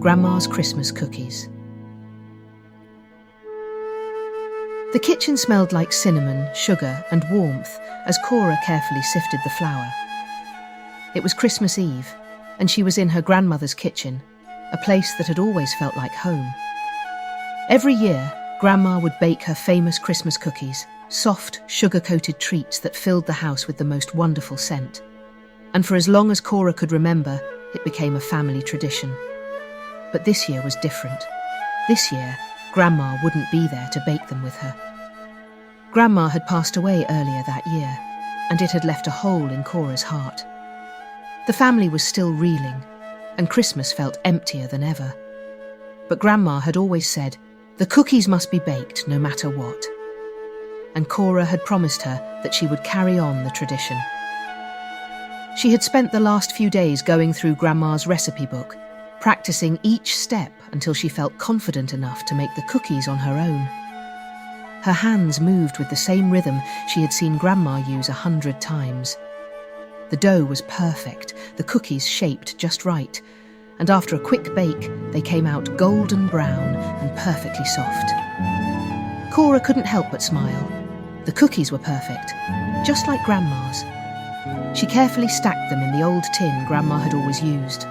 Grandma's Christmas Cookies. The kitchen smelled like cinnamon, sugar, and warmth as Cora carefully sifted the flour. It was Christmas Eve, and she was in her grandmother's kitchen, a place that had always felt like home. Every year, Grandma would bake her famous Christmas cookies, soft, sugar-coated treats that filled the house with the most wonderful scent. And for as long as Cora could remember, it became a family tradition. But this year was different. This year, Grandma wouldn't be there to bake them with her. Grandma had passed away earlier that year, and it had left a hole in Cora's heart. The family was still reeling, and Christmas felt emptier than ever. But Grandma had always said, the cookies must be baked no matter what. And Cora had promised her that she would carry on the tradition. She had spent the last few days going through Grandma's recipe book, practicing each step until she felt confident enough to make the cookies on her own. Her hands moved with the same rhythm she had seen Grandma use 100 times. The dough was perfect, the cookies shaped just right, and after a quick bake, they came out golden brown and perfectly soft. Cora couldn't help but smile. The cookies were perfect, just like Grandma's. She carefully stacked them in the old tin Grandma had always used,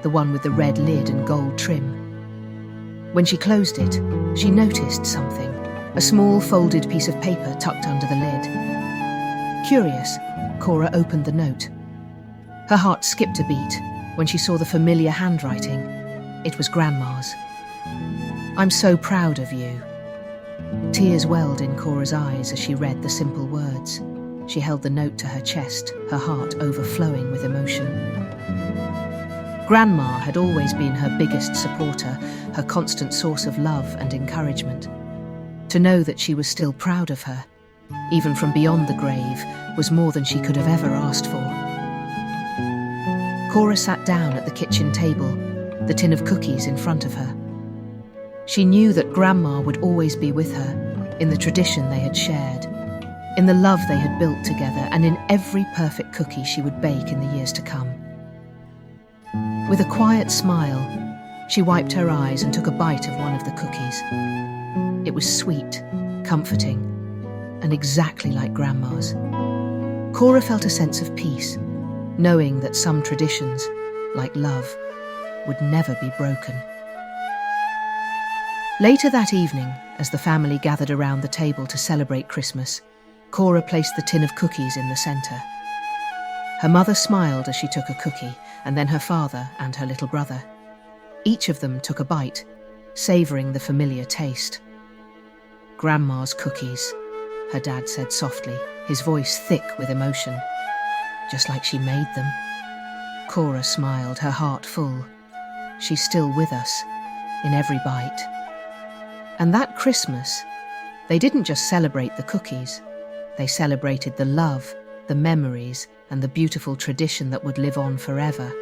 the one with the red lid and gold trim. When she closed it, she noticed something, a small folded piece of paper tucked under the lid. Curious, Cora opened the note. Her heart skipped a beat when she saw the familiar handwriting. It was Grandma's. "I'm so proud of you." Tears welled in Cora's eyes as she read the simple words. She held the note to her chest, her heart overflowing with emotion. Grandma had always been her biggest supporter, her constant source of love and encouragement. To know that she was still proud of her, even from beyond the grave, was more than she could have ever asked for. Cora sat down at the kitchen table, the tin of cookies in front of her. She knew that Grandma would always be with her, in the tradition they had shared, in the love they had built together, and in every perfect cookie she would bake in the years to come. With a quiet smile, she wiped her eyes and took a bite of one of the cookies. It was sweet, comforting, and exactly like Grandma's. Cora felt a sense of peace, knowing that some traditions, like love, would never be broken. Later that evening, as the family gathered around the table to celebrate Christmas, Cora placed the tin of cookies in the center. Her mother smiled as she took a cookie, and then her father and her little brother. Each of them took a bite, savoring the familiar taste. "Grandma's cookies," her dad said softly, his voice thick with emotion. "Just like she made them." Cora smiled, her heart full. She's still with us, in every bite. And that Christmas, they didn't just celebrate the cookies. They celebrated the love, the memories, and the beautiful tradition that would live on forever.